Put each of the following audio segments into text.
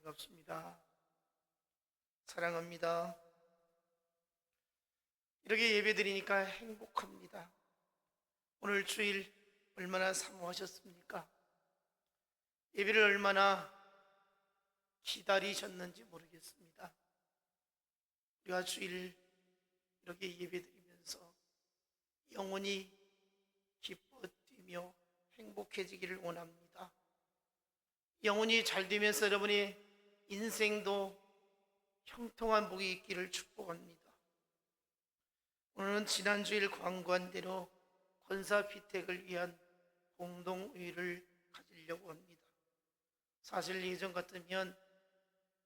반갑습니다. 사랑합니다. 이렇게 예배드리니까 행복합니다. 오늘 주일 얼마나 사모하셨습니까? 예배를 얼마나 기다리셨는지 모르겠습니다. 우리가 주일 이렇게 예배드리면서 영원히 기뻐 뛰며 행복해지기를 원합니다. 영혼이 잘 되면서 여러분의 인생도 형통한 복이 있기를 축복합니다. 오늘은 지난주일 광고한 대로 권사피택을 위한 공동의를 가지려고 합니다. 사실 예전 같으면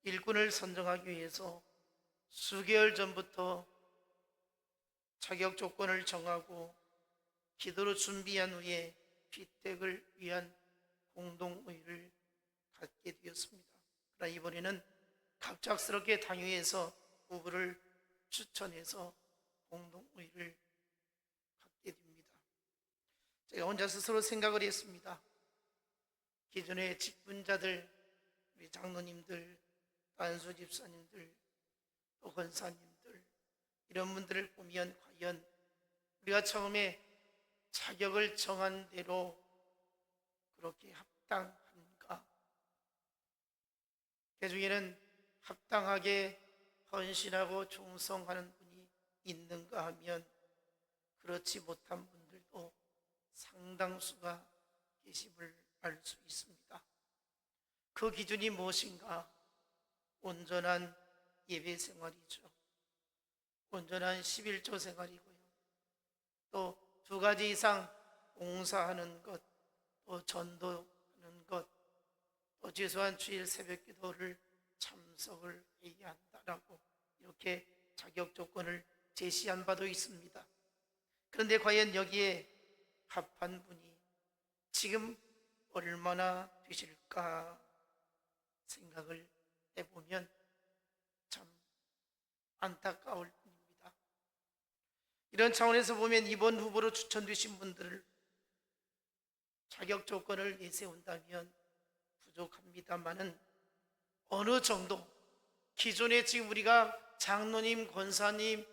일꾼을 선정하기 위해서 수개월 전부터 자격 조건을 정하고 기도로 준비한 후에 피택을 위한 공동의를 갖게 되었습니다. 그러나 이번에는 갑작스럽게 당회에서 후보를 추천해서 공동의를 갖게 됩니다. 제가 혼자 스스로 생각을 했습니다. 기존의 직분자들, 우리 장로님들, 안수 집사님들, 또 권사님들, 이런 분들을 보면 과연 우리가 처음에 자격을 정한 대로 그렇게 합당한가? 그 중에는 합당하게 헌신하고 충성하는 분이 있는가 하면 그렇지 못한 분들도 상당수가 계심을 알 수 있습니다. 그 기준이 무엇인가? 온전한 예배 생활이죠. 온전한 11조 생활이고요. 또 두 가지 이상 봉사하는 것, 또 전도하는 것, 또 최소한 주일 새벽 기도를 참석을 해야 한다라고 이렇게 자격 조건을 제시한 바도 있습니다. 그런데 과연 여기에 합한 분이 지금 얼마나 되실까 생각을 해보면 참 안타까울 뿐입니다. 이런 차원에서 보면 이번 후보로 추천되신 분들을 자격 조건을 내세운다면 부족합니다만은 어느 정도 기존에 지금 우리가 장로님, 권사님,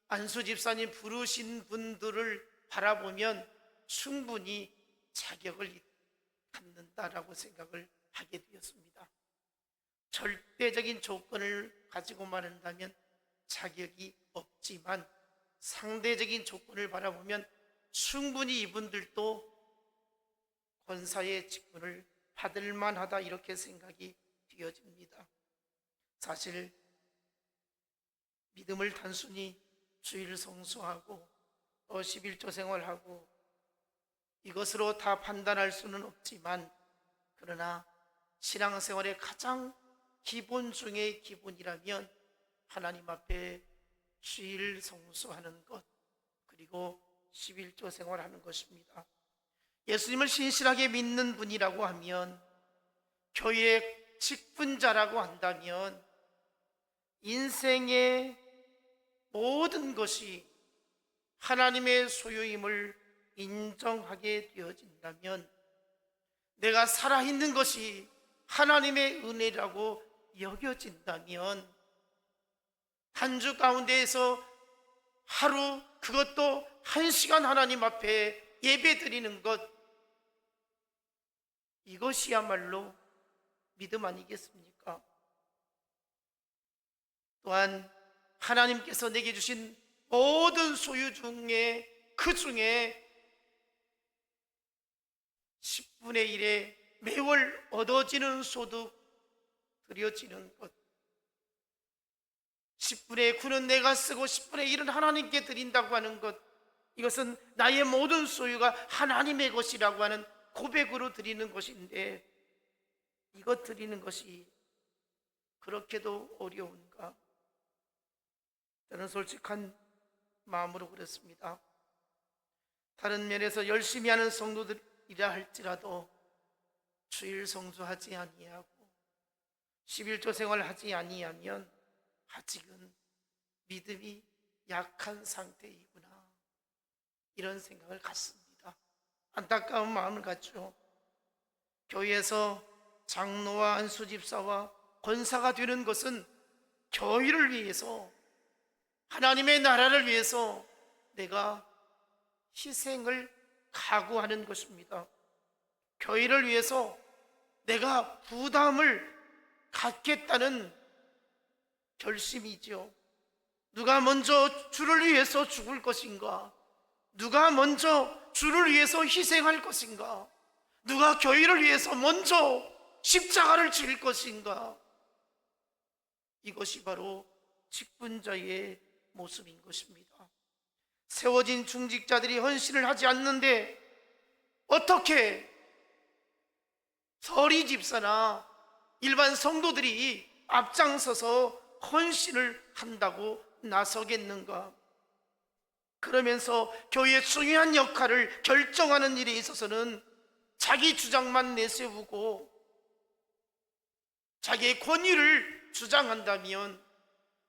안수집사님 부르신 분들을 바라보면 충분히 자격을 갖는다라고 생각을 하게 되었습니다. 절대적인 조건을 가지고 말한다면 자격이 없지만 상대적인 조건을 바라보면 충분히 이분들도 권사의 직분을 받을 만하다 이렇게 생각이 되어집니다. 사실 믿음을 단순히 주일 성수하고 11조 생활하고 이것으로 다 판단할 수는 없지만 그러나 신앙생활의 가장 기본 중의 기본이라면 하나님 앞에 주일 성수하는 것 그리고 11조 생활하는 것입니다. 예수님을 신실하게 믿는 분이라고 하면 교회의 직분자라고 한다면 인생의 모든 것이 하나님의 소유임을 인정하게 되어진다면 내가 살아있는 것이 하나님의 은혜라고 여겨진다면 한 주 가운데에서 하루 그것도 1시간 하나님 앞에 예배 드리는 것 이것이야말로 믿음 아니겠습니까? 또한 하나님께서 내게 주신 모든 소유 중에 그 중에 10분의 1에 매월 얻어지는 소득 드려지는 것 10분의 9는 내가 쓰고 10분의 1은 하나님께 드린다고 하는 것 이것은 나의 모든 소유가 하나님의 것이라고 하는 고백으로 드리는 것인데 이것 드리는 것이 그렇게도 어려운가? 저는 솔직한 마음으로 그렇습니다. 다른 면에서 열심히 하는 성도들이라 할지라도 주일 성수하지 아니하고 11조 생활하지 아니하면 아직은 믿음이 약한 상태이구나 이런 생각을 갖습니다. 안타까운 마음을 갖죠. 교회에서 장로와 안수집사와 권사가 되는 것은 교회를 위해서, 하나님의 나라를 위해서 내가 희생을 각오하는 것입니다. 교회를 위해서 내가 부담을 갖겠다는 결심이지요. 누가 먼저 주를 위해서 죽을 것인가? 누가 먼저 주를 위해서 희생할 것인가? 누가 교회를 위해서 먼저 십자가를 질 것인가? 이것이 바로 직분자의 모습인 것입니다. 세워진 중직자들이 헌신을 하지 않는데 어떻게 서리 집사나 일반 성도들이 앞장서서 헌신을 한다고 나서겠는가? 그러면서 교회의 중요한 역할을 결정하는 일에 있어서는 자기 주장만 내세우고 자기의 권위를 주장한다면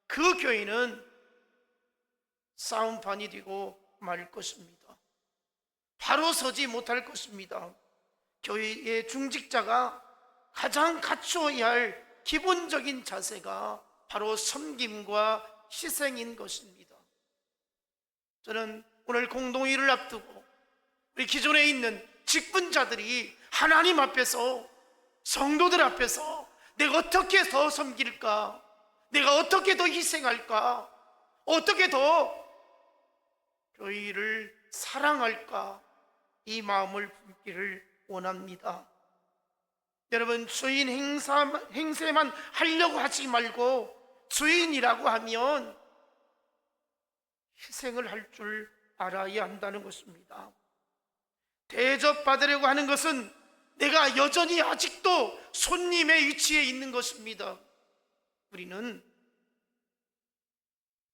그 교회는 싸움판이 되고 말 것입니다. 바로 서지 못할 것입니다. 교회의 중직자가 가장 갖추어야 할 기본적인 자세가 바로 섬김과 희생인 것입니다. 저는 오늘 공동회의를 앞두고 우리 기존에 있는 직분자들이 하나님 앞에서, 성도들 앞에서 내가 어떻게 더 섬길까? 내가 어떻게 더 희생할까? 어떻게 더 교회를 사랑할까? 이 마음을 품기를 원합니다. 여러분, 주인 행세만 하려고 하지 말고 주인이라고 하면 희생을 할 줄 알아야 한다는 것입니다. 대접받으려고 하는 것은 내가 여전히 아직도 손님의 위치에 있는 것입니다. 우리는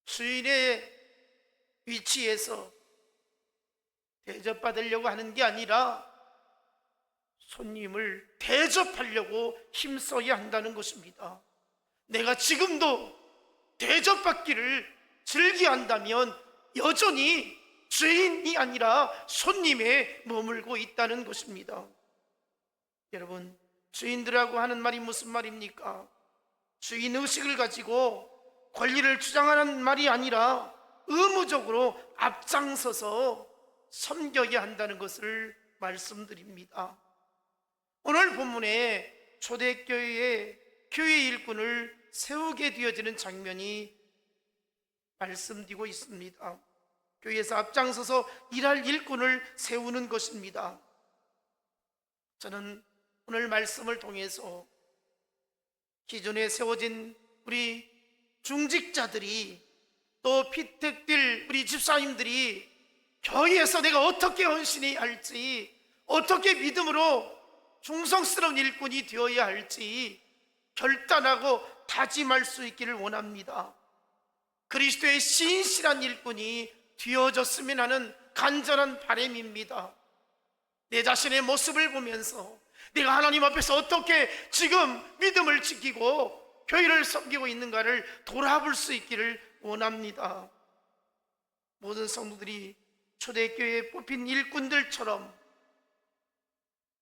주인의 위치에서 대접받으려고 하는 게 아니라 손님을 대접하려고 힘써야 한다는 것입니다. 내가 지금도 대접받기를 즐겨한다면 여전히 주인이 아니라 손님에 머물고 있다는 것입니다. 여러분, 주인들하고 하는 말이 무슨 말입니까? 주인의식을 가지고 권리를 주장하는 말이 아니라 의무적으로 앞장서서 섬겨야 한다는 것을 말씀드립니다. 오늘 본문에 초대교회의 교회 일꾼을 세우게 되어지는 장면이 말씀드리고 있습니다. 교회에서 앞장서서 일할 일꾼을 세우는 것입니다. 저는 오늘 말씀을 통해서 기존에 세워진 우리 중직자들이, 또 피택될 우리 집사님들이 교회에서 내가 어떻게 헌신해야 할지, 어떻게 믿음으로 충성스러운 일꾼이 되어야 할지 결단하고 다짐할 수 있기를 원합니다. 그리스도의 신실한 일꾼이 되어졌으면 하는 간절한 바람입니다. 내 자신의 모습을 보면서 내가 하나님 앞에서 어떻게 지금 믿음을 지키고 교회를 섬기고 있는가를 돌아볼 수 있기를 원합니다. 모든 성도들이 초대교회에 뽑힌 일꾼들처럼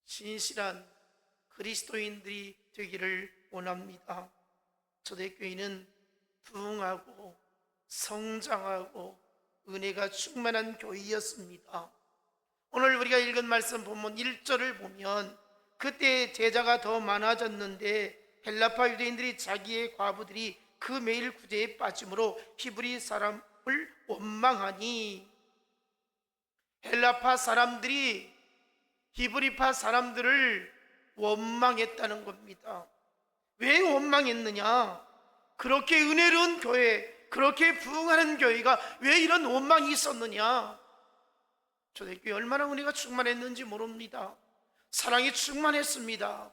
신실한 그리스도인들이 되기를 원합니다. 초대교회는 부흥하고 성장하고 은혜가 충만한 교회였습니다. 오늘 우리가 읽은 말씀 본문 1절을 보면 그때 제자가 더 많아졌는데 헬라파 유대인들이 자기의 과부들이 그 매일 구제에 빠짐으로 히브리 사람을 원망하니, 헬라파 사람들이 히브리파 사람들을 원망했다는 겁니다. 왜 원망했느냐? 그렇게 은혜로운 교회, 그렇게 부흥하는 교회가 왜 이런 원망이 있었느냐? 초대교회 얼마나 은혜가 충만했는지 모릅니다. 사랑이 충만했습니다.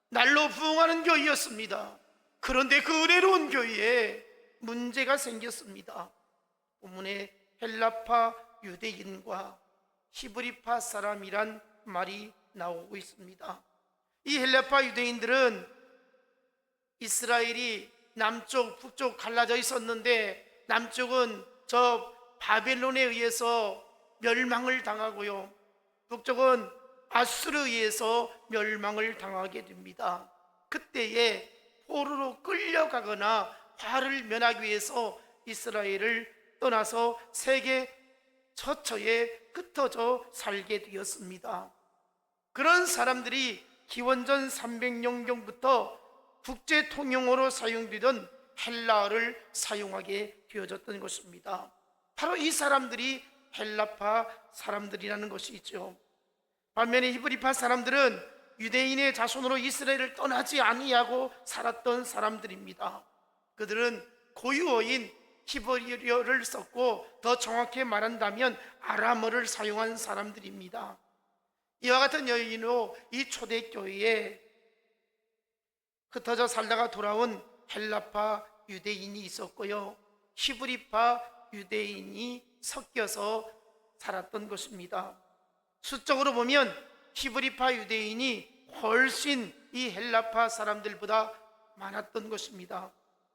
날로 부흥하는 교회였습니다. 그런데 그 은혜로운 교회에 문제가 생겼습니다. 본문에 헬라파 유대인과 히브리파 사람이란 말이 나오고 있습니다. 이 헬라파 유대인들은 이스라엘이 남쪽, 북쪽 갈라져 있었는데 남쪽은 저 바벨론에 의해서 멸망을 당하고요, 북쪽은 아수르에 의해서 멸망을 당하게 됩니다. 그때에 포로로 끌려가거나 화를 면하기 위해서 이스라엘을 떠나서 세계 처처에 흩어져 살게 되었습니다. 그런 사람들이 기원전 300년경부터 국제 통용어로 사용되던 헬라어를 사용하게 되어졌던 것입니다. 바로 이 사람들이 헬라파 사람들이라는 것이죠. 반면에 히브리파 사람들은 유대인의 자손으로 이스라엘을 떠나지 아니하고 살았던 사람들입니다. 그들은 고유어인 히브리어를 썼고 더 정확히 말한다면 아람어를 사용한 사람들입니다. 이와 같은 여인으로 이 초대교회에 흩어져 살다가 돌아온 헬라파 유대인이 있었고요, 히브리파 유대인이 섞여서 살았던 것입니다. 수적으로 보면 히브리파 유대인이 훨씬 이 헬라파 사람들보다 많았던 것입니다.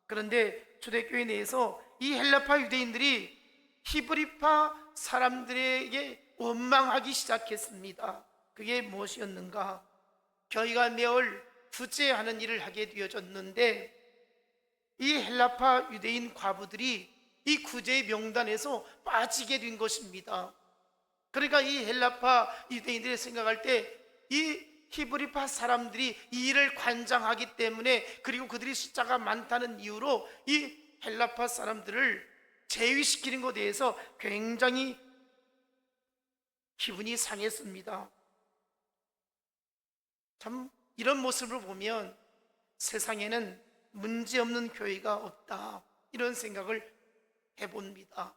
그런데 초대교회 내에서 이 헬라파 유대인들이 히브리파 사람들에게 원망하기 시작했습니다. 그게 무엇이었는가? 교회가 매월 구제하는 일을 하게 되어졌는데 이 헬라파 유대인 과부들이 이 구제의 명단에서 빠지게 된 것입니다. 그러니까 이 헬라파 유대인들이 생각할 때 이 히브리파 사람들이 이 일을 관장하기 때문에, 그리고 그들이 숫자가 많다는 이유로 이 헬라파 사람들을 제위시키는 것에 대해서 굉장히 기분이 상했습니다. 참 이런 모습을 보면 세상에는 문제없는 교회가 없다, 이런 생각을 해봅니다.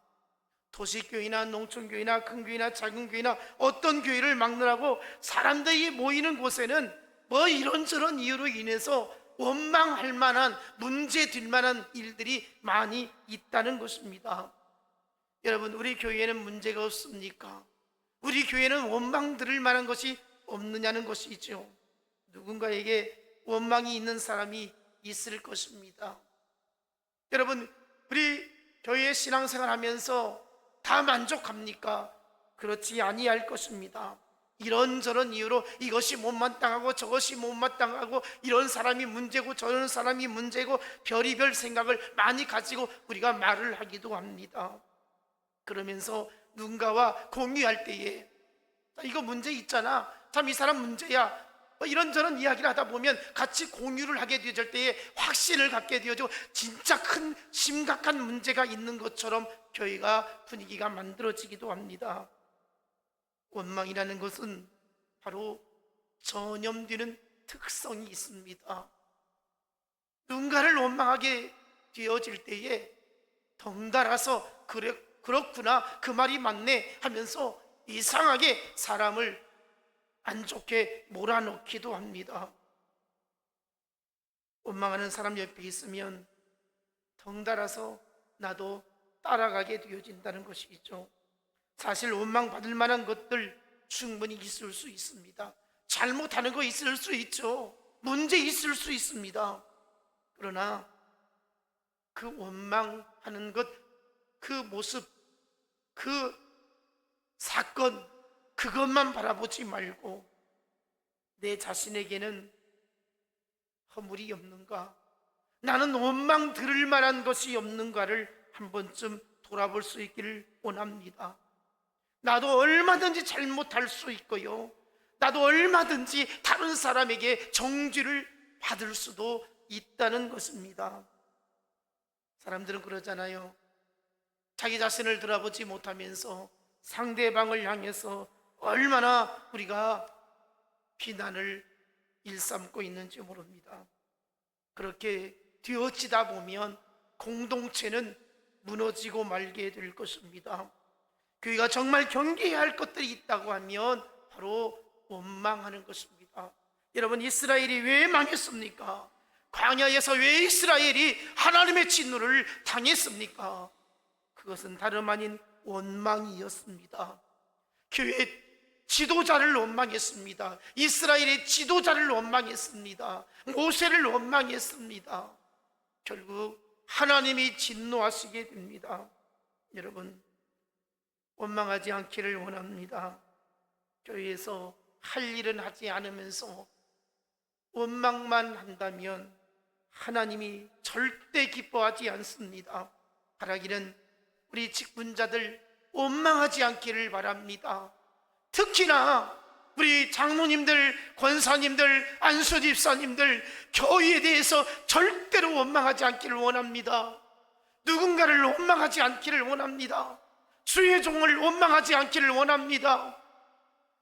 도시교회나 농촌교회나 큰 교회나 작은 교회나 어떤 교회를 막느라고 사람들이 모이는 곳에는 뭐 이런저런 이유로 인해서 원망할 만한, 문제 될 만한 일들이 많이 있다는 것입니다. 여러분, 우리 교회에는 문제가 없습니까? 우리 교회는 원망 들을 만한 것이 없느냐는 것이죠. 누군가에게 원망이 있는 사람이 있을 것입니다. 여러분, 우리 교회 신앙생활 하면서 다 만족합니까? 그렇지 아니할 것입니다. 이런저런 이유로 이것이 못마땅하고 저것이 못마땅하고 이런 사람이 문제고 저런 사람이 문제고 별의별 생각을 많이 가지고 우리가 말을 하기도 합니다. 그러면서 누군가와 공유할 때에 이거 문제 있잖아, 참 이 사람 문제야, 이런저런 이야기를 하다 보면 같이 공유를 하게 되어질 때에 확신을 갖게 되어지고 진짜 큰 심각한 문제가 있는 것처럼 교회가 분위기가 만들어지기도 합니다. 원망이라는 것은 바로 전염되는 특성이 있습니다. 누군가를 원망하게 되어질 때에 덩달아서 그렇구나, 그 말이 맞네 하면서 이상하게 사람을 안 좋게 몰아넣기도 합니다. 원망하는 사람 옆에 있으면 덩달아서 나도 따라가게 되어진다는 것이죠. 사실 원망받을 만한 것들 충분히 있을 수 있습니다. 잘못하는 거 있을 수 있죠. 문제 있을 수 있습니다. 그러나 그 원망하는 것, 그 모습, 그 사건, 그것만 바라보지 말고 내 자신에게는 허물이 없는가, 나는 원망 들을 만한 것이 없는가를 한 번쯤 돌아볼 수 있기를 원합니다. 나도 얼마든지 잘못할 수 있고요, 나도 얼마든지 다른 사람에게 정죄를 받을 수도 있다는 것입니다. 사람들은 그러잖아요. 자기 자신을 돌아보지 못하면서 상대방을 향해서 얼마나 우리가 비난을 일삼고 있는지 모릅니다. 그렇게 되어지다 보면 공동체는 무너지고 말게 될 것입니다. 교회가 정말 경계해야 할 것들이 있다고 하면 바로 원망하는 것입니다. 여러분, 이스라엘이 왜 망했습니까? 광야에서 왜 이스라엘이 하나님의 진노를 당했습니까? 그것은 다름 아닌 원망이었습니다. 교회 지도자를 원망했습니다. 이스라엘의 지도자를 원망했습니다. 모세를 원망했습니다. 결국 하나님이 진노하시게 됩니다. 여러분, 원망하지 않기를 원합니다. 교회에서 할 일은 하지 않으면서 원망만 한다면 하나님이 절대 기뻐하지 않습니다. 바라기는 우리 직분자들 원망하지 않기를 바랍니다. 특히나 우리 장로님들, 권사님들, 안수집사님들, 교회에 대해서 절대로 원망하지 않기를 원합니다. 누군가를 원망하지 않기를 원합니다. 주의 종을 원망하지 않기를 원합니다.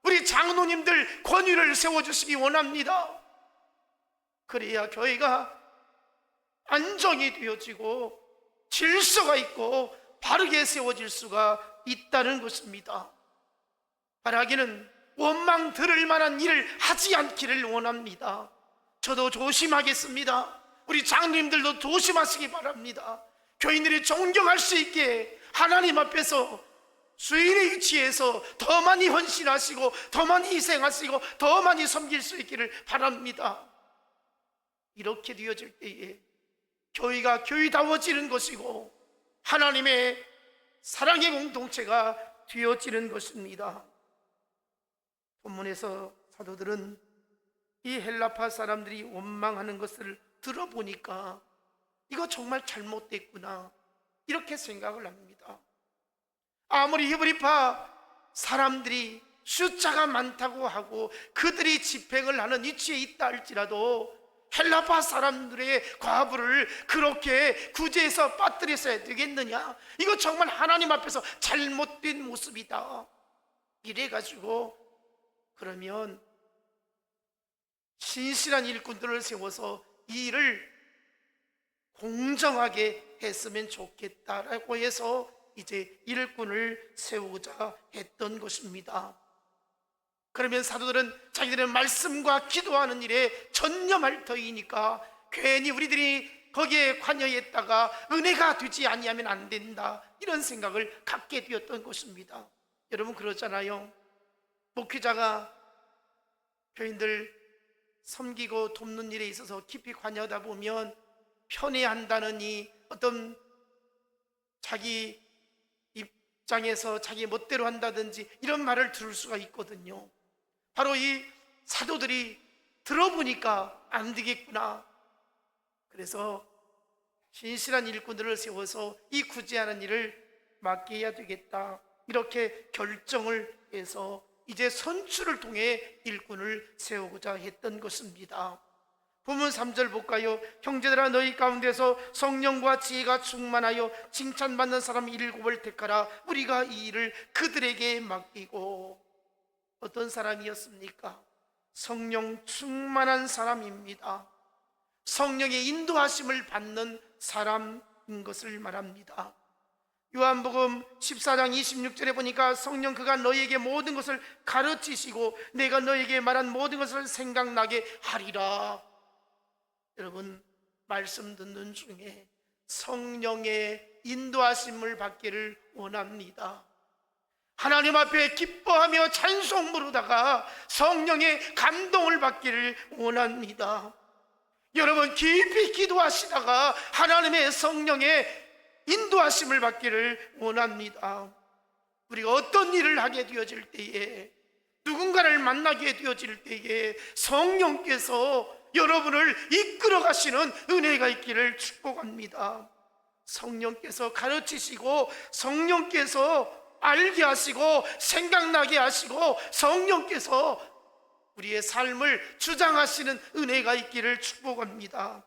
우리 장로님들 권위를 세워주시기 원합니다. 그래야 교회가 안정이 되어지고 질서가 있고 바르게 세워질 수가 있다는 것입니다. 바라기는 원망 들을 만한 일을 하지 않기를 원합니다. 저도 조심하겠습니다. 우리 장로님들도 조심하시기 바랍니다. 교인들이 존경할 수 있게 하나님 앞에서 주인의 위치에서 더 많이 헌신하시고 더 많이 희생하시고 더 많이 섬길 수 있기를 바랍니다. 이렇게 되어질 때에 교회가 교회다워지는 것이고 하나님의 사랑의 공동체가 되어지는 것입니다. 본문에서 사도들은 이 헬라파 사람들이 원망하는 것을 들어보니까 이거 정말 잘못됐구나 이렇게 생각을 합니다. 아무리 히브리파 사람들이 숫자가 많다고 하고 그들이 집행을 하는 위치에 있다 할지라도 헬라파 사람들의 과부를 그렇게 구제해서 빠뜨렸어야 되겠느냐? 이거 정말 하나님 앞에서 잘못된 모습이다. 이래가지고 그러면 신실한 일꾼들을 세워서 이 일을 공정하게 했으면 좋겠다라고 해서 이제 일꾼을 세우고자 했던 것입니다. 그러면 사도들은 자기들은 말씀과 기도하는 일에 전념할 터이니까 괜히 우리들이 거기에 관여했다가 은혜가 되지 아니하면 안 된다 이런 생각을 갖게 되었던 것입니다. 여러분 그렇잖아요. 목회자가 교인들 섬기고 돕는 일에 있어서 깊이 관여하다 보면 편애한다느니 어떤 자기 입장에서 자기 멋대로 한다든지 이런 말을 들을 수가 있거든요. 바로 이 사도들이 들어보니까 안 되겠구나. 그래서 신실한 일꾼들을 세워서 이 구제하는 일을 맡게 해야 되겠다 이렇게 결정을 해서 이제 선출을 통해 일꾼을 세우고자 했던 것입니다. 본문 3절 볼까요? 형제들아 너희 가운데서 성령과 지혜가 충만하여 칭찬받는 사람 7을 택하라. 우리가 이 일을 그들에게 맡기고. 어떤 사람이었습니까? 성령 충만한 사람입니다. 성령의 인도하심을 받는 사람인 것을 말합니다. 요한복음 14장 26절에 보니까 성령 그가 너희에게 모든 것을 가르치시고 내가 너희에게 말한 모든 것을 생각나게 하리라. 여러분 말씀 듣는 중에 성령의 인도하심을 받기를 원합니다. 하나님 앞에 기뻐하며 찬송 부르다가 성령의 감동을 받기를 원합니다. 여러분 깊이 기도하시다가 하나님의 성령의 인도하심을 받기를 원합니다. 우리가 어떤 일을 하게 되어질 때에 누군가를 만나게 되어질 때에 성령께서 여러분을 이끌어 가시는 은혜가 있기를 축복합니다. 성령께서 가르치시고 성령께서 알게 하시고 생각나게 하시고 성령께서 우리의 삶을 주장하시는 은혜가 있기를 축복합니다.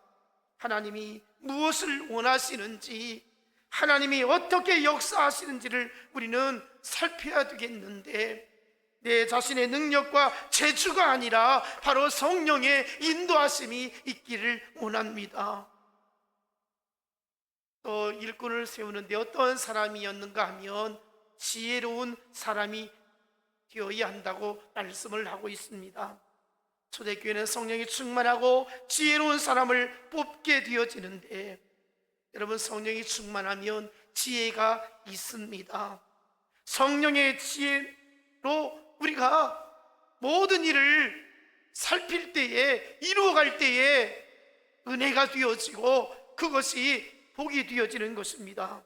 하나님이 무엇을 원하시는지 하나님이 어떻게 역사하시는지를 우리는 살펴야 되겠는데 내 자신의 능력과 재주가 아니라 바로 성령의 인도하심이 있기를 원합니다. 또 일꾼을 세우는데 어떤 사람이었는가 하면 지혜로운 사람이 되어야 한다고 말씀을 하고 있습니다. 초대교회는 성령이 충만하고 지혜로운 사람을 뽑게 되어지는데 여러분 성령이 충만하면 지혜가 있습니다. 성령의 지혜로 우리가 모든 일을 살필 때에 이루어갈 때에 은혜가 되어지고 그것이 복이 되어지는 것입니다.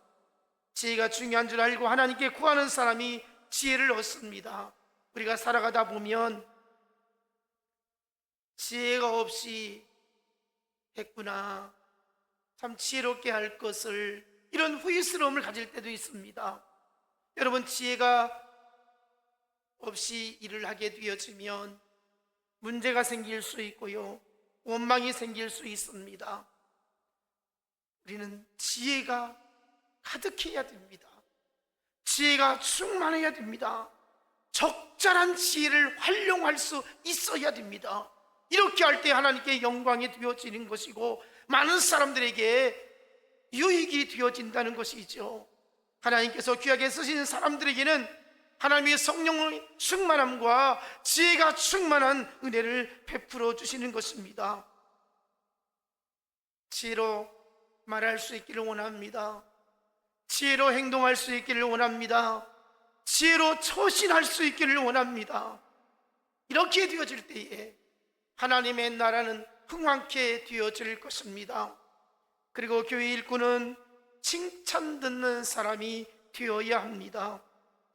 지혜가 중요한 줄 알고 하나님께 구하는 사람이 지혜를 얻습니다. 우리가 살아가다 보면 지혜가 없이 했구나, 참 지혜롭게 할 것을, 이런 후회스러움을 가질 때도 있습니다. 여러분, 지혜가 없이 일을 하게 되어지면 문제가 생길 수 있고요, 원망이 생길 수 있습니다. 우리는 지혜가 가득해야 됩니다. 지혜가 충만해야 됩니다. 적절한 지혜를 활용할 수 있어야 됩니다. 이렇게 할 때 하나님께 영광이 되어지는 것이고 많은 사람들에게 유익이 되어진다는 것이죠. 하나님께서 귀하게 쓰시는 사람들에게는 하나님의 성령의 충만함과 지혜가 충만한 은혜를 베풀어 주시는 것입니다. 지혜로 말할 수 있기를 원합니다. 지혜로 행동할 수 있기를 원합니다. 지혜로 처신할 수 있기를 원합니다. 이렇게 되어질 때에 하나님의 나라는 흥왕케 되어질 것입니다. 그리고 교회 일꾼은 칭찬 듣는 사람이 되어야 합니다.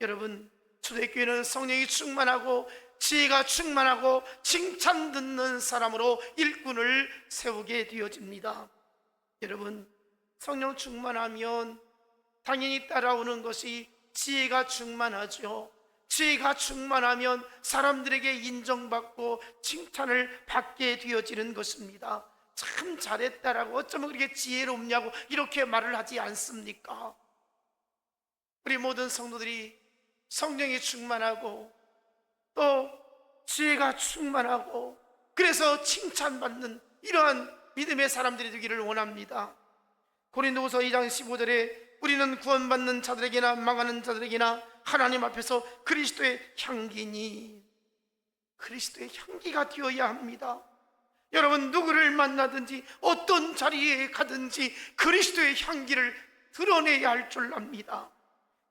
여러분, 초대교회는 성령이 충만하고 지혜가 충만하고 칭찬 듣는 사람으로 일꾼을 세우게 되어집니다. 여러분, 성령 충만하면 당연히 따라오는 것이 지혜가 충만하죠. 지혜가 충만하면 사람들에게 인정받고 칭찬을 받게 되어지는 것입니다. 참 잘했다라고, 어쩌면 그렇게 지혜롭냐고 이렇게 말을 하지 않습니까? 우리 모든 성도들이 성령이 충만하고 또 지혜가 충만하고 그래서 칭찬받는 이러한 믿음의 사람들이 되기를 원합니다. 고린도후서 2장 15절에 우리는 구원받는 자들에게나 망하는 자들에게나 하나님 앞에서 그리스도의 향기니, 그리스도의 향기가 되어야 합니다. 여러분, 누구를 만나든지 어떤 자리에 가든지 그리스도의 향기를 드러내야 할 줄 압니다.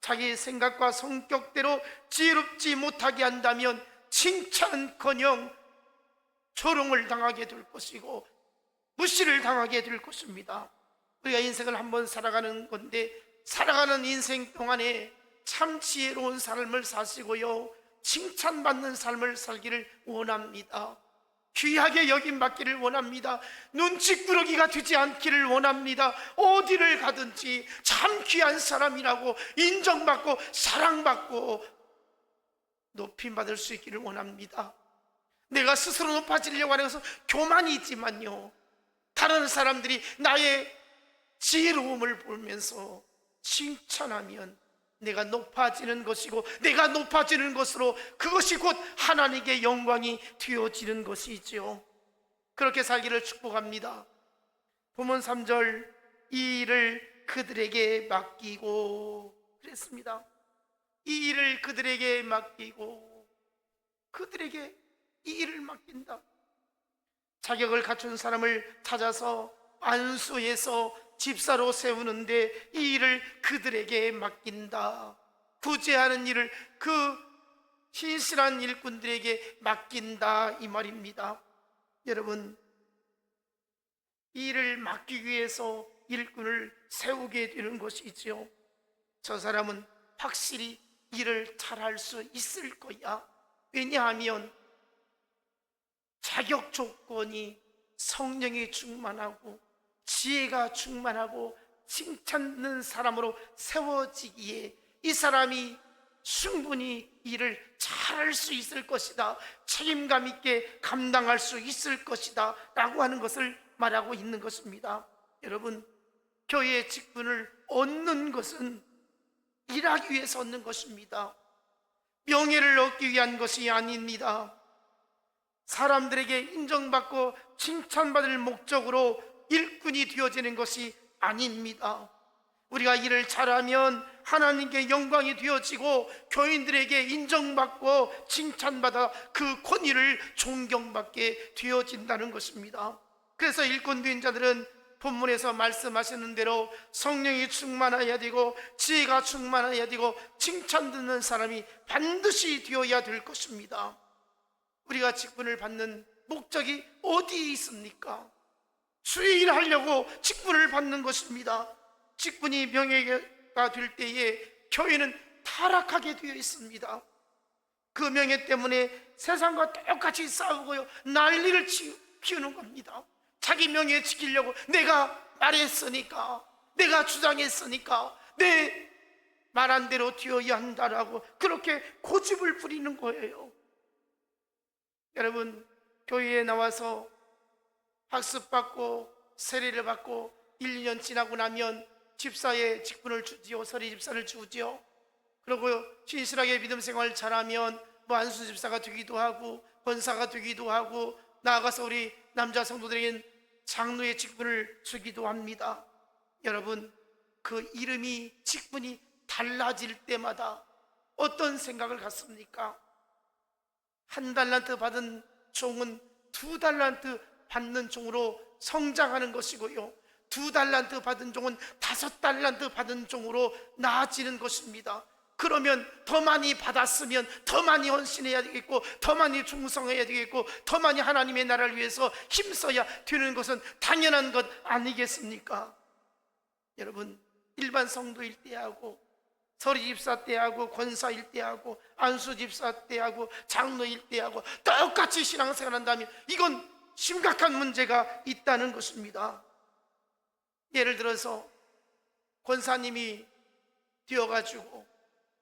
자기의 생각과 성격대로 지혜롭지 못하게 한다면 칭찬은커녕 조롱을 당하게 될 것이고 무시를 당하게 될 것입니다. 우리가 인생을 한번 살아가는 건데 살아가는 인생 동안에 참 지혜로운 삶을 사시고요, 칭찬받는 삶을 살기를 원합니다. 귀하게 여김받기를 원합니다. 눈치꾸러기가 되지 않기를 원합니다. 어디를 가든지 참 귀한 사람이라고 인정받고 사랑받고 높임받을 수 있기를 원합니다. 내가 스스로 높아지려고 하는 것은 교만이 있지만요, 다른 사람들이 나의 지혜로움을 보면서 칭찬하면 내가 높아지는 것이고 내가 높아지는 것으로 그것이 곧 하나님께 영광이 되어지는 것이지요. 그렇게 살기를 축복합니다. 본문 3절, 이 일을 그들에게 맡기고 그랬습니다. 이 일을 그들에게 맡기고, 그들에게 이 일을 맡긴다. 자격을 갖춘 사람을 찾아서 안수해서 집사로 세우는데 이 일을 그들에게 맡긴다. 구제하는 일을 그 신실한 일꾼들에게 맡긴다, 이 말입니다. 여러분, 이 일을 맡기기 위해서 일꾼을 세우게 되는 것이지요. 저 사람은 확실히 일을 잘할 수 있을 거야. 왜냐하면 자격 조건이 성령이 충만하고 지혜가 충만하고 칭찬받는 사람으로 세워지기에 이 사람이 충분히 일을 잘할 수 있을 것이다, 책임감 있게 감당할 수 있을 것이다 라고 하는 것을 말하고 있는 것입니다. 여러분, 교회의 직분을 얻는 것은 일하기 위해서 얻는 것입니다. 명예를 얻기 위한 것이 아닙니다. 사람들에게 인정받고 칭찬받을 목적으로 일꾼이 되어지는 것이 아닙니다. 우리가 일을 잘하면 하나님께 영광이 되어지고 교인들에게 인정받고 칭찬받아 그 권위를 존경받게 되어진다는 것입니다. 그래서 일꾼 된 자들은 본문에서 말씀하시는 대로 성령이 충만해야 되고 지혜가 충만해야 되고 칭찬 듣는 사람이 반드시 되어야 될 것입니다. 우리가 직분을 받는 목적이 어디에 있습니까? 주의 일을 하려고 직분을 받는 것입니다. 직분이 명예가 될 때에 교회는 타락하게 되어 있습니다. 그 명예 때문에 세상과 똑같이 싸우고요, 난리를 피우는 겁니다. 자기 명예 지키려고 내가 말했으니까, 내가 주장했으니까 내 말한 대로 되어야 한다라고 그렇게 고집을 부리는 거예요. 여러분, 교회에 나와서 학습받고 세례를 받고 1년 지나고 나면 집사의 직분을 주지요. 서리 집사를 주지요. 그리고 신실하게 믿음 생활 잘하면 뭐 안수 집사가 되기도 하고 권사가 되기도 하고, 나아가서 우리 남자 성도들에게는 장로의 직분을 주기도 합니다. 여러분, 그 이름이, 직분이 달라질 때마다 어떤 생각을 갖습니까? 1달란트 받은 종은 2달란트 받는 종으로 성장하는 것이고요, 2달란트 받은 종은 5달란트 받은 종으로 나아지는 것입니다. 그러면 더 많이 받았으면 더 많이 헌신해야 되겠고, 더 많이 충성해야 되겠고, 더 많이 하나님의 나라를 위해서 힘써야 되는 것은 당연한 것 아니겠습니까? 여러분, 일반 성도일 때하고 서리 집사 때하고 권사일 때하고 안수 집사 때하고 장로일 때하고 똑같이 신앙생활 한다면 이건 심각한 문제가 있다는 것입니다. 예를 들어서 권사님이 되어가지고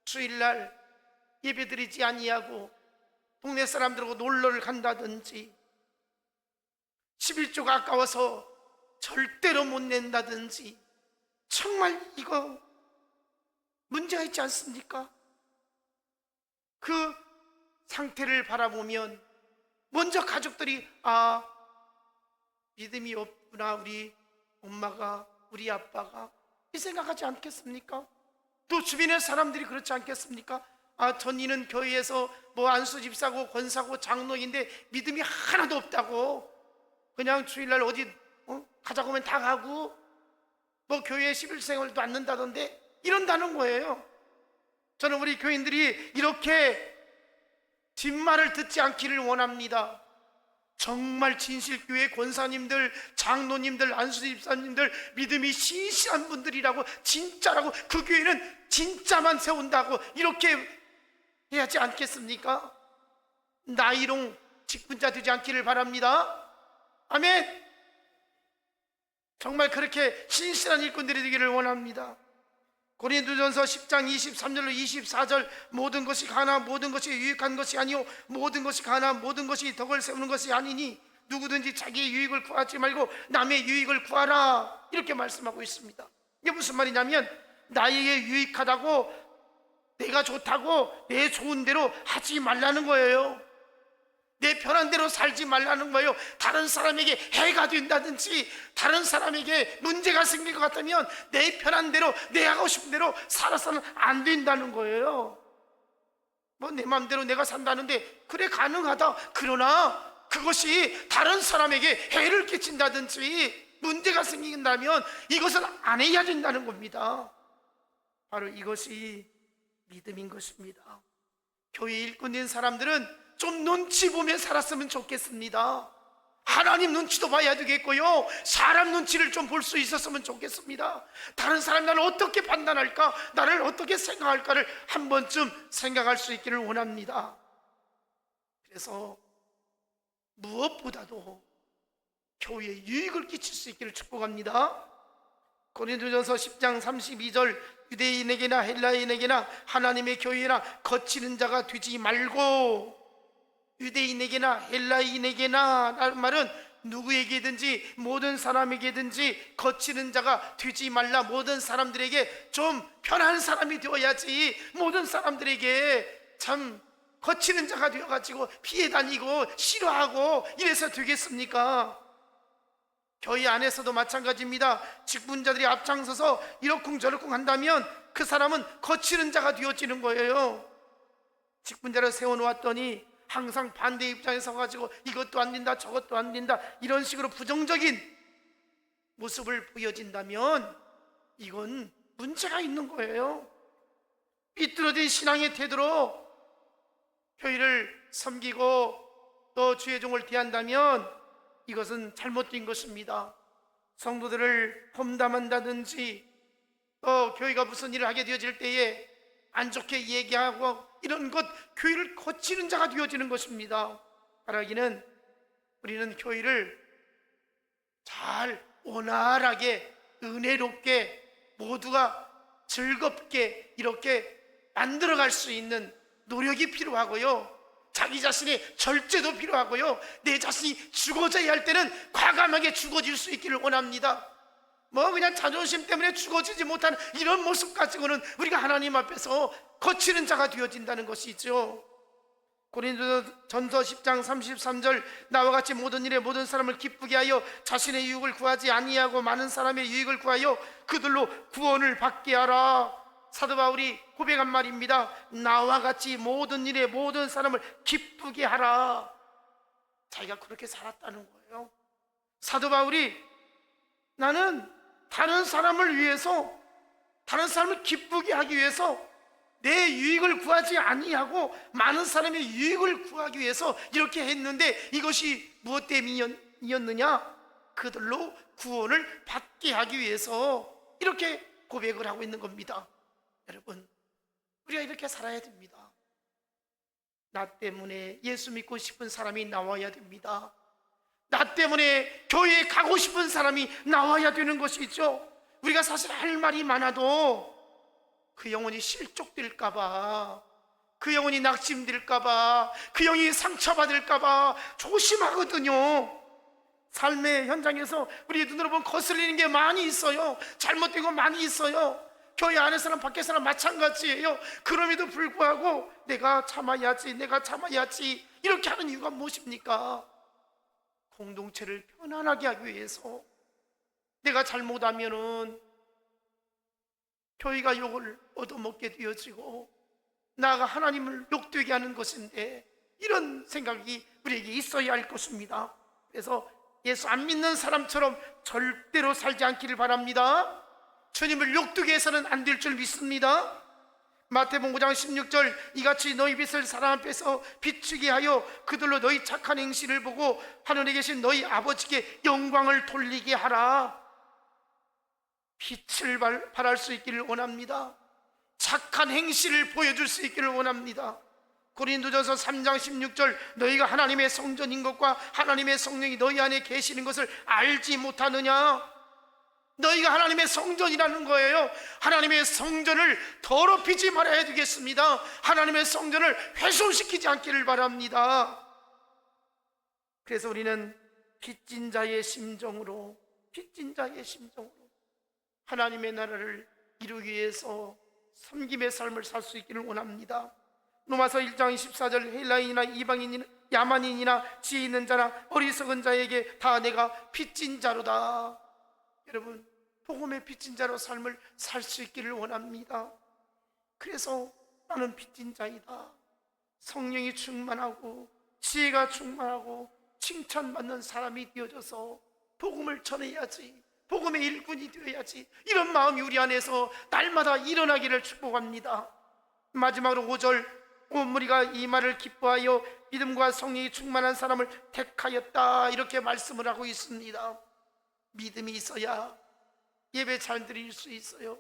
주일날 예배드리지 아니하고 동네 사람들하고 놀러를 간다든지, 11조가 아까워서 절대로 못 낸다든지, 정말 이거 문제가 있지 않습니까? 그 상태를 바라보면 먼저 가족들이 믿음이 없구나, 우리 엄마가, 우리 아빠가, 이 생각하지 않겠습니까? 또 주변의 사람들이 그렇지 않겠습니까? 전이는 교회에서 뭐 안수 집사고 권사고 장로인데 믿음이 하나도 없다고, 그냥 주일날 어디 가자고 하면 다 가고, 뭐 교회에 11생활도 않는다던데, 이런다는 거예요. 저는 우리 교인들이 이렇게 뒷말을 듣지 않기를 원합니다. 정말 진실교회 권사님들, 장로님들, 안수집사님들 믿음이 신실한 분들이라고, 진짜라고, 그 교회는 진짜만 세운다고 이렇게 해야지 않겠습니까? 나이롱 직분자 되지 않기를 바랍니다. 아멘. 정말 그렇게 신실한 일꾼들이 되기를 원합니다. 고린도전서 10장 23절로 24절, 모든 것이 가나 모든 것이 유익한 것이 아니요 모든 것이 가나 모든 것이 덕을 세우는 것이 아니니 누구든지 자기의 유익을 구하지 말고 남의 유익을 구하라, 이렇게 말씀하고 있습니다. 이게 무슨 말이냐면, 나에게 유익하다고, 내가 좋다고 내 좋은 대로 하지 말라는 거예요. 내 편한 대로 살지 말라는 거예요. 다른 사람에게 해가 된다든지 다른 사람에게 문제가 생길 것 같다면 내 편한 대로, 내 하고 싶은 대로 살아서는 안 된다는 거예요. 뭐 내 마음대로 내가 산다는데, 그래, 가능하다. 그러나 그것이 다른 사람에게 해를 끼친다든지 문제가 생긴다면 이것은 안 해야 된다는 겁니다. 바로 이것이 믿음인 것입니다. 교회 일꾼인 사람들은 좀 눈치 보며 살았으면 좋겠습니다. 하나님 눈치도 봐야 되겠고요, 사람 눈치를 좀 볼 수 있었으면 좋겠습니다. 다른 사람이 나를 어떻게 판단할까, 나를 어떻게 생각할까를 한 번쯤 생각할 수 있기를 원합니다. 그래서 무엇보다도 교회에 유익을 끼칠 수 있기를 축복합니다. 고린도전서 10장 32절, 유대인에게나 헬라인에게나 하나님의 교회나 거치는 자가 되지 말고, 유대인에게나 헬라인에게나 라는 말은 누구에게든지 모든 사람에게든지 거치는 자가 되지 말라. 모든 사람들에게 좀 편한 사람이 되어야지, 모든 사람들에게 참 거치는 자가 되어가지고 피해 다니고 싫어하고 이래서 되겠습니까? 교회 안에서도 마찬가지입니다. 직분자들이 앞장서서 이러쿵저러쿵 한다면 그 사람은 거치는 자가 되어지는 거예요. 직분자를 세워놓았더니 항상 반대 입장에 서가지고 이것도 안 된다 저것도 안 된다 이런 식으로 부정적인 모습을 보여진다면 이건 문제가 있는 거예요. 삐뚤어진 신앙의 태도로 교회를 섬기고 또 주의 종을 대한다면 이것은 잘못된 것입니다. 성도들을 험담한다든지 또 교회가 무슨 일을 하게 되어질 때에 안 좋게 얘기하고 이런 것, 교회를 거치는 자가 되어지는 것입니다. 바라기는 우리는 교회를 잘 원활하게 은혜롭게 모두가 즐겁게 이렇게 만들어갈 수 있는 노력이 필요하고요, 자기 자신의 절제도 필요하고요, 내 자신이 죽어져야 할 때는 과감하게 죽어질 수 있기를 원합니다. 그냥 자존심 때문에 죽어지지 못하는 이런 모습 가지고는 우리가 하나님 앞에서 거치는 자가 되어진다는 것이죠. 고린도전서 10장 33절, 나와 같이 모든 일에 모든 사람을 기쁘게 하여 자신의 유익을 구하지 아니하고 많은 사람의 유익을 구하여 그들로 구원을 받게 하라. 사도 바울이 고백한 말입니다. 나와 같이 모든 일에 모든 사람을 기쁘게 하라. 자기가 그렇게 살았다는 거예요. 사도 바울이 나는 다른 사람을 위해서, 다른 사람을 기쁘게 하기 위해서 내 유익을 구하지 아니하고 많은 사람의 유익을 구하기 위해서 이렇게 했는데, 이것이 무엇 때문이었느냐? 그들로 구원을 받게 하기 위해서 이렇게 고백을 하고 있는 겁니다. 여러분, 우리가 이렇게 살아야 됩니다. 나 때문에 예수 믿고 싶은 사람이 나와야 됩니다. 나 때문에 교회에 가고 싶은 사람이 나와야 되는 것이죠. 우리가 사실 할 말이 많아도 그 영혼이 실족될까봐, 그 영혼이 낙심될까봐, 그 영혼이 상처받을까봐 조심하거든요. 삶의 현장에서 우리 눈으로 보면 거슬리는 게 많이 있어요. 잘못된 거 많이 있어요. 교회 안에서는 밖에서는 마찬가지예요. 그럼에도 불구하고 내가 참아야지, 내가 참아야지 이렇게 하는 이유가 무엇입니까? 공동체를 편안하게 하기 위해서. 내가 잘못하면은 교회가 욕을 얻어먹게 되어지고 나아가 하나님을 욕되게 하는 것인데, 이런 생각이 우리에게 있어야 할 것입니다. 그래서 예수 안 믿는 사람처럼 절대로 살지 않기를 바랍니다. 주님을 욕되게 해서는 안 될 줄 믿습니다. 마태복음 5장 16절, 이같이 너희 빛을 사람 앞에서 비추게 하여 그들로 너희 착한 행실을 보고 하늘에 계신 너희 아버지께 영광을 돌리게 하라. 빛을 발할 수 있기를 원합니다. 착한 행실을 보여줄 수 있기를 원합니다. 고린도전서 3장 16절, 너희가 하나님의 성전인 것과 하나님의 성령이 너희 안에 계시는 것을 알지 못하느냐? 너희가 하나님의 성전이라는 거예요. 하나님의 성전을 더럽히지 말아야 되겠습니다. 하나님의 성전을 훼손시키지 않기를 바랍니다. 그래서 우리는 빚진 자의 심정으로, 빚진 자의 심정으로 하나님의 나라를 이루기 위해서 섬김의 삶을 살 수 있기를 원합니다. 로마서 1장 24절, 헬라인이나 이방인이나 야만인이나 지혜 있는 자나 어리석은 자에게 다 내가 빚진 자로다. 여러분, 복음의 빚진 자로 삶을 살 수 있기를 원합니다. 그래서 나는 빚진 자이다. 성령이 충만하고 지혜가 충만하고 칭찬받는 사람이 되어져서 복음을 전해야지, 복음의 일꾼이 되어야지, 이런 마음이 우리 안에서 날마다 일어나기를 축복합니다. 마지막으로 5절, 우리가 이 말을 기뻐하여 믿음과 성령이 충만한 사람을 택하였다, 이렇게 말씀을 하고 있습니다. 믿음이 있어야 예배 잘 드릴 수 있어요.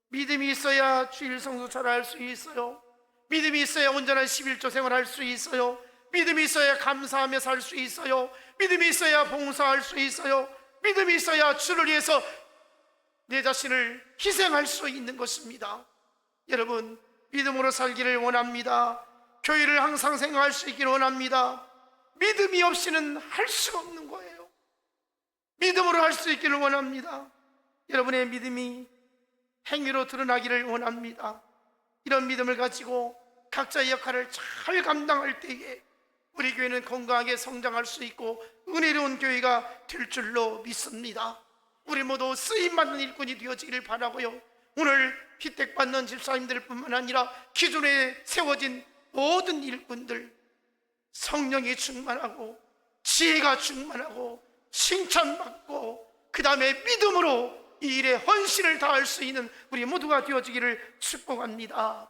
믿음이 있어야 주일 성수 잘 할 수 있어요. 믿음이 있어야 온전한 11조 생활할 수 있어요. 믿음이 있어야 감사하며 살 수 있어요. 믿음이 있어야 봉사할 수 있어요. 믿음이 있어야 주를 위해서 내 자신을 희생할 수 있는 것입니다. 여러분, 믿음으로 살기를 원합니다. 교회를 항상 생각할 수 있기를 원합니다. 믿음이 없이는 할 수가 없는 거예요. 믿음으로 할 수 있기를 원합니다. 여러분의 믿음이 행위로 드러나기를 원합니다. 이런 믿음을 가지고 각자의 역할을 잘 감당할 때에 우리 교회는 건강하게 성장할 수 있고 은혜로운 교회가 될 줄로 믿습니다. 우리 모두 쓰임받는 일꾼이 되어지기를 바라고요. 오늘 피택받는 집사님들 뿐만 아니라 기존에 세워진 모든 일꾼들, 성령이 충만하고 지혜가 충만하고 칭찬받고 그 다음에 믿음으로 이 일에 헌신을 다할 수 있는 우리 모두가 되어지기를 축복합니다.